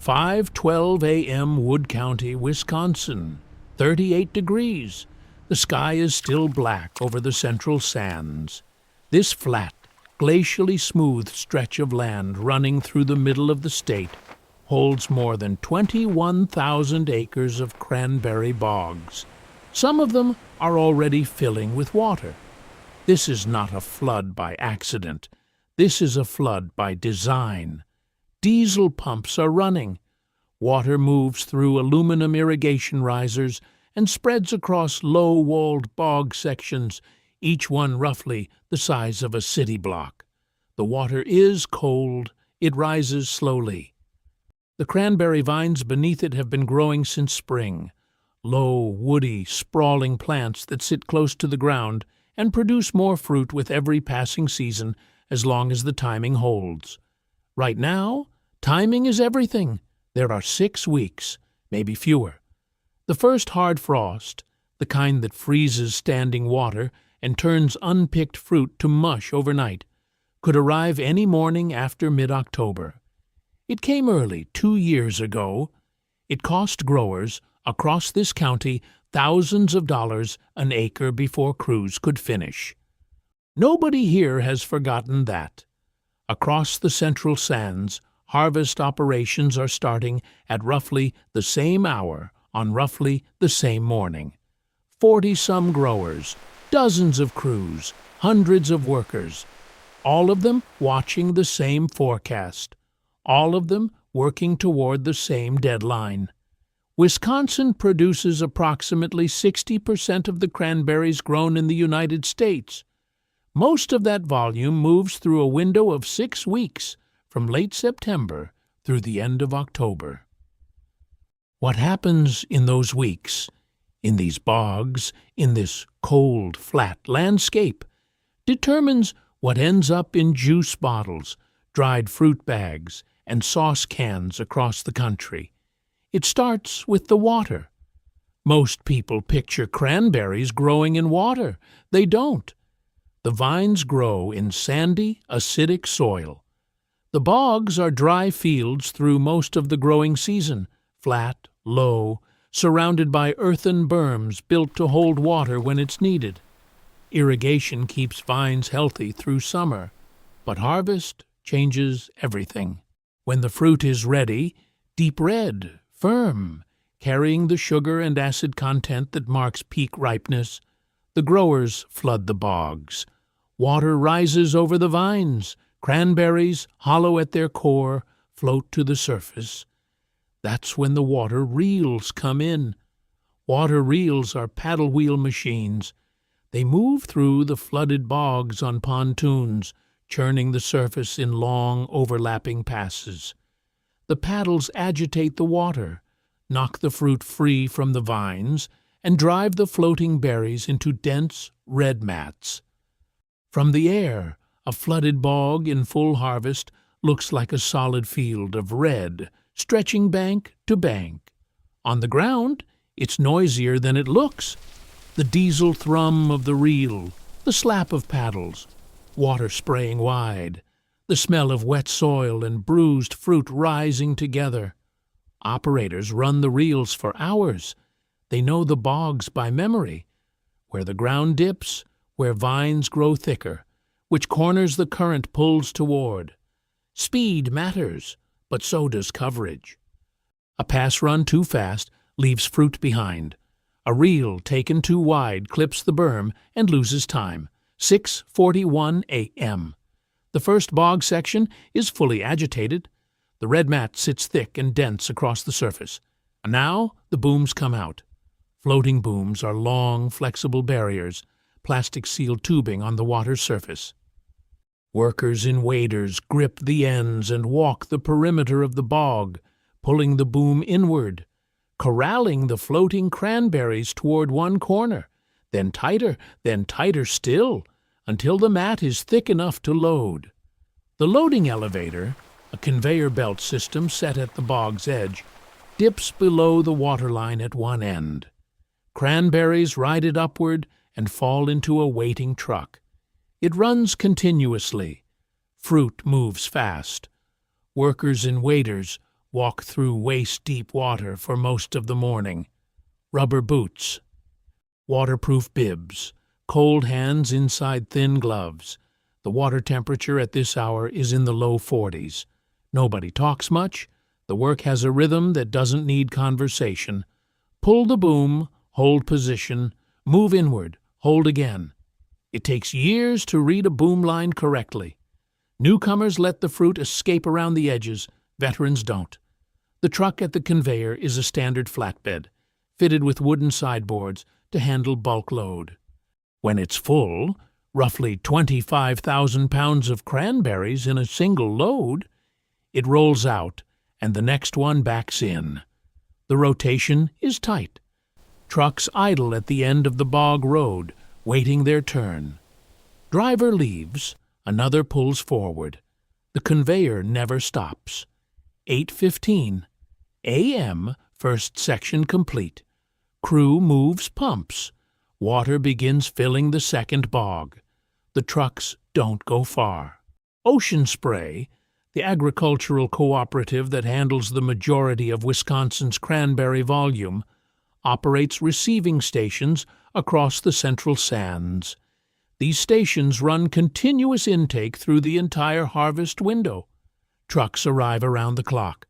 5:12 a.m. Wood County, Wisconsin. 38 degrees. The sky is still black over the central sands. This flat, glacially smooth stretch of land running through the middle of the state holds more than 21,000 acres of cranberry bogs. Some of them are already filling with water. This is not a flood by accident. This is a flood by design. Diesel pumps are running. Water moves through aluminum irrigation risers and spreads across low-walled bog sections, each one roughly the size of a city block. The water is cold. It rises slowly. The cranberry vines beneath it have been growing since spring. Low, woody, sprawling plants that sit close to the ground and produce more fruit with every passing season as long as the timing holds. Right now, timing is everything. There are 6 weeks, maybe fewer. The first hard frost, the kind that freezes standing water and turns unpicked fruit to mush overnight, could arrive any morning after mid-October. It came early 2 years ago. It cost growers across this county thousands of dollars an acre before crews could finish. Nobody here has forgotten that. Across the central sands, harvest operations are starting at roughly the same hour on roughly the same morning. 40-some growers, dozens of crews, hundreds of workers, all of them watching the same forecast, all of them working toward the same deadline. Wisconsin produces approximately 60% of the cranberries grown in the United States. Most of that volume moves through a window of 6 weeks, from late September through the end of October. What happens in those weeks, in these bogs, in this cold, flat landscape, determines what ends up in juice bottles, dried fruit bags, and sauce cans across the country. It starts with the water. Most people picture cranberries growing in water. They don't. The vines grow in sandy, acidic soil. The bogs are dry fields through most of the growing season, flat, low, surrounded by earthen berms built to hold water when it's needed. Irrigation keeps vines healthy through summer, but harvest changes everything. When the fruit is ready, deep red, firm, carrying the sugar and acid content that marks peak ripeness, the growers flood the bogs. Water rises over the vines. Cranberries, hollow at their core, float to the surface. That's when the water reels come in. Water reels are paddle wheel machines. They move through the flooded bogs on pontoons, churning the surface in long, overlapping passes. The paddles agitate the water, knock the fruit free from the vines, and drive the floating berries into dense, red mats. From the air, a flooded bog in full harvest looks like a solid field of red, stretching bank to bank. On the ground, it's noisier than it looks. The diesel thrum of the reel, the slap of paddles, water spraying wide, the smell of wet soil and bruised fruit rising together. Operators run the reels for hours. They know the bogs by memory, where the ground dips, where vines grow thicker, which corners the current pulls toward. Speed matters, but so does coverage. A pass run too fast leaves fruit behind. A reel taken too wide clips the berm and loses time. 6:41 a.m. The first bog section is fully agitated. The red mat sits thick and dense across the surface. And now the booms come out. Floating booms are long, flexible barriers, plastic-sealed tubing on the water's surface. Workers in waders grip the ends and walk the perimeter of the bog, pulling the boom inward, corralling the floating cranberries toward one corner, then tighter still, until the mat is thick enough to load. The loading elevator, a conveyor belt system set at the bog's edge, dips below the waterline at one end. Cranberries ride it upward and fall into a waiting truck. It runs continuously. Fruit moves fast. Workers in waders walk through waist-deep water for most of the morning. Rubber boots, waterproof bibs, cold hands inside thin gloves. The water temperature at this hour is in the low 40s. Nobody talks much. The work has a rhythm that doesn't need conversation. Pull the boom, hold position, move inward, hold again. It takes years to read a boom line correctly. Newcomers let the fruit escape around the edges. Veterans don't. The truck at the conveyor is a standard flatbed, fitted with wooden sideboards to handle bulk load. When it's full, roughly 25,000 pounds of cranberries in a single load, it rolls out and the next one backs in. The rotation is tight. Trucks idle at the end of the bog road, waiting their turn. Driver leaves, another pulls forward. The conveyor never stops. 8:15 a.m., first section complete. Crew moves pumps. Water begins filling the second bog. The trucks don't go far. Ocean Spray, the agricultural cooperative that handles the majority of Wisconsin's cranberry volume, operates receiving stations across the central sands. These stations run continuous intake through the entire harvest window. Trucks arrive around the clock.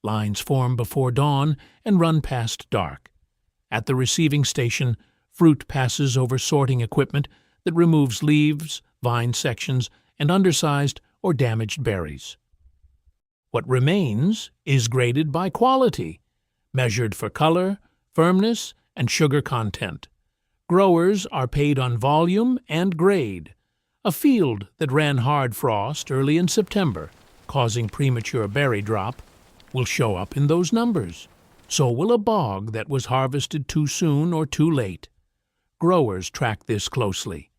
Lines form before dawn and run past dark. At the receiving station, fruit passes over sorting equipment that removes leaves, vine sections, and undersized or damaged berries. What remains is graded by quality, measured for color, firmness, and sugar content. Growers are paid on volume and grade. A field that ran hard frost early in September, causing premature berry drop, will show up in those numbers. So will a bog that was harvested too soon or too late. Growers track this closely.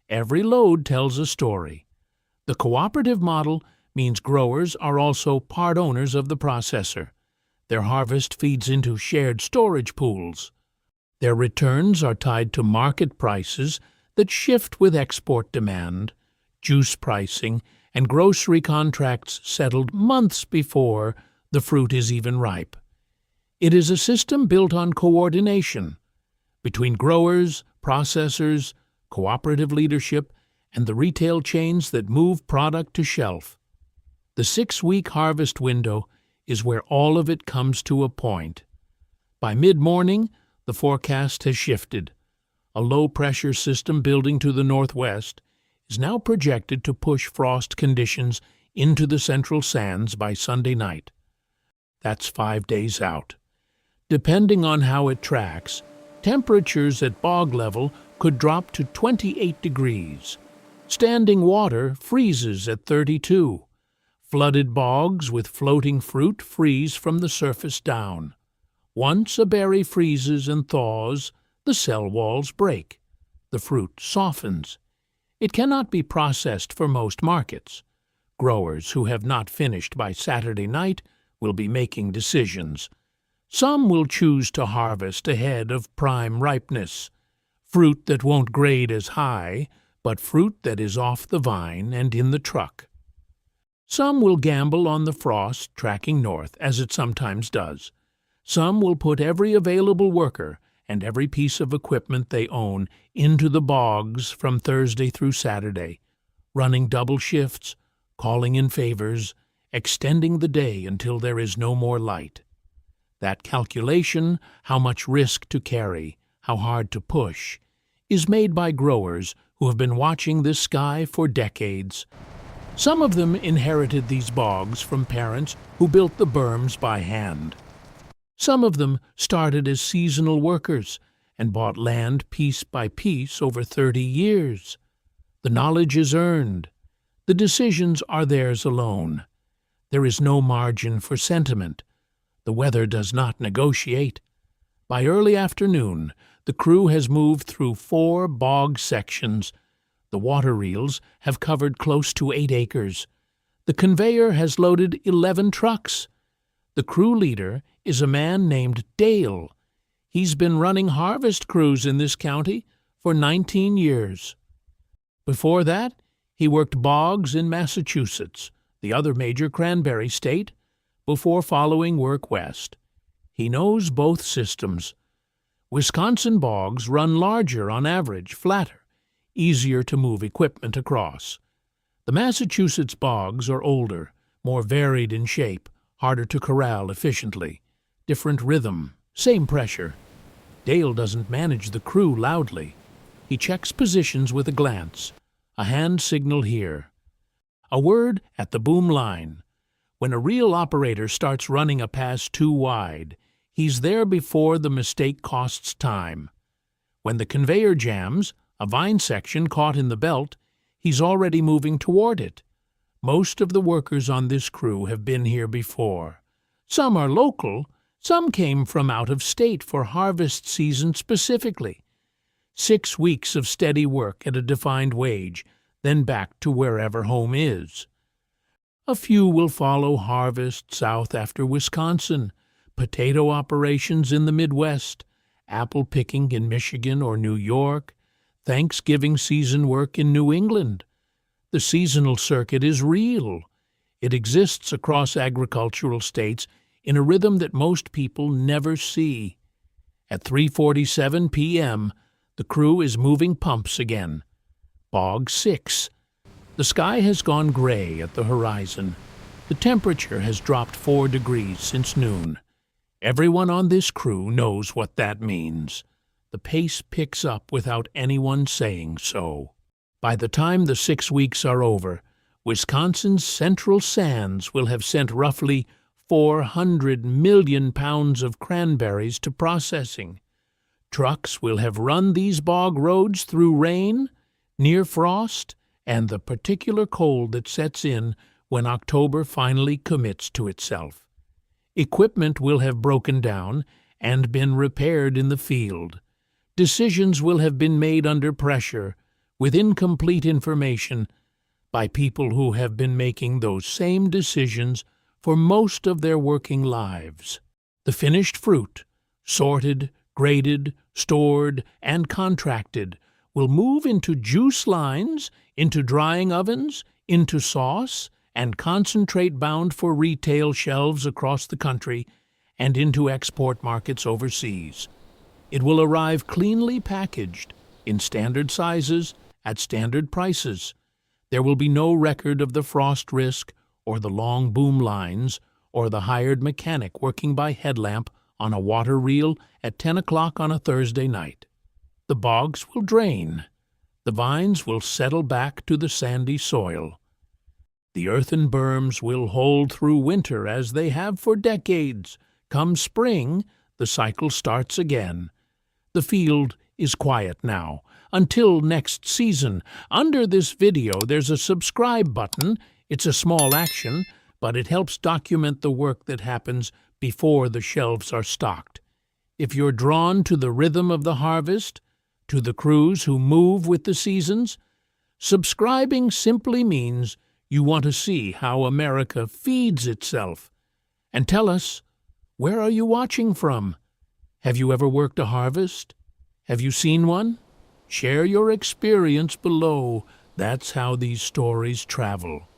Every load tells a story. The cooperative model means growers are also part owners of the processor. Their harvest feeds into shared storage pools. Their returns are tied to market prices that shift with export demand, juice pricing, and grocery contracts settled months before the fruit is even ripe. It is a system built on coordination between growers, processors, cooperative leadership, and the retail chains that move product to shelf. The 6-week harvest window is where all of it comes to a point. By mid-morning, the forecast has shifted. A low-pressure system building to the northwest is now projected to push frost conditions into the central sands by Sunday night. That's 5 days out. Depending on how it tracks, temperatures at bog level could drop to 28 degrees. Standing water freezes at 32. Flooded bogs with floating fruit freeze from the surface down. Once a berry freezes and thaws, the cell walls break. The fruit softens. It cannot be processed for most markets. Growers who have not finished by Saturday night will be making decisions. Some will choose to harvest ahead of prime ripeness. Fruit that won't grade as high, but fruit that is off the vine and in the truck. Some will gamble on the frost tracking north, as it sometimes does. Some will put every available worker and every piece of equipment they own into the bogs from Thursday through Saturday, running double shifts, calling in favors, extending the day until there is no more light. That calculation, how much risk to carry, how hard to push, is made by growers who have been watching this sky for decades. Some of them inherited these bogs from parents who built the berms by hand. Some of them started as seasonal workers and bought land piece by piece over 30 years. The knowledge is earned. The decisions are theirs alone. There is no margin for sentiment. The weather does not negotiate. By early afternoon, the crew has moved through 4 bog sections. The water reels have covered close to 8 acres. The conveyor has loaded 11 trucks. The crew leader is a man named Dale. He's been running harvest crews in this county for 19 years. Before that, he worked bogs in Massachusetts, the other major cranberry state, before following work west. He knows both systems. Wisconsin bogs run larger on average, flatter, easier to move equipment across. The Massachusetts bogs are older, more varied in shape, harder to corral efficiently. Different rhythm, same pressure. Dale doesn't manage the crew loudly. He checks positions with a glance, a hand signal here, a word at the boom line. When a real operator starts running a pass too wide, he's there before the mistake costs time. When the conveyor jams, a vine section caught in the belt, he's already moving toward it. Most of the workers on this crew have been here before. Some are local, some came from out of state for harvest season specifically. 6 weeks of steady work at a defined wage, then back to wherever home is. A few will follow harvest south after Wisconsin, potato operations in the Midwest, apple picking in Michigan or New York, Thanksgiving season work in New England. The seasonal circuit is real. It exists across agricultural states in a rhythm that most people never see. At 3:47 p.m., the crew is moving pumps again. Bog 6. The sky has gone gray at the horizon. The temperature has dropped 4 degrees since noon. Everyone on this crew knows what that means. The pace picks up without anyone saying so. By the time the 6 weeks are over, Wisconsin's central sands will have sent roughly 400 million pounds of cranberries to processing. Trucks will have run these bog roads through rain, near frost, and the particular cold that sets in when October finally commits to itself. Equipment will have broken down and been repaired in the field. Decisions will have been made under pressure, with incomplete information, by people who have been making those same decisions for most of their working lives. The finished fruit, sorted, graded, stored, and contracted, will move into juice lines, into drying ovens, into sauce, and concentrate bound for retail shelves across the country and into export markets overseas. It will arrive cleanly packaged, in standard sizes, at standard prices. There will be no record of the frost risk or the long boom lines or the hired mechanic working by headlamp on a water reel at 10 o'clock on a Thursday night. The bogs will drain. The vines will settle back to the sandy soil. The earthen berms will hold through winter as they have for decades. Come spring, the cycle starts again. The field is quiet now. Until next season. Under this video, there's a subscribe button. It's a small action, but it helps document the work that happens before the shelves are stocked. If you're drawn to the rhythm of the harvest, to the crews who move with the seasons, subscribing simply means you want to see how America feeds itself. And tell us, where are you watching from? Have you ever worked a harvest? Have you seen one? Share your experience below. That's how these stories travel.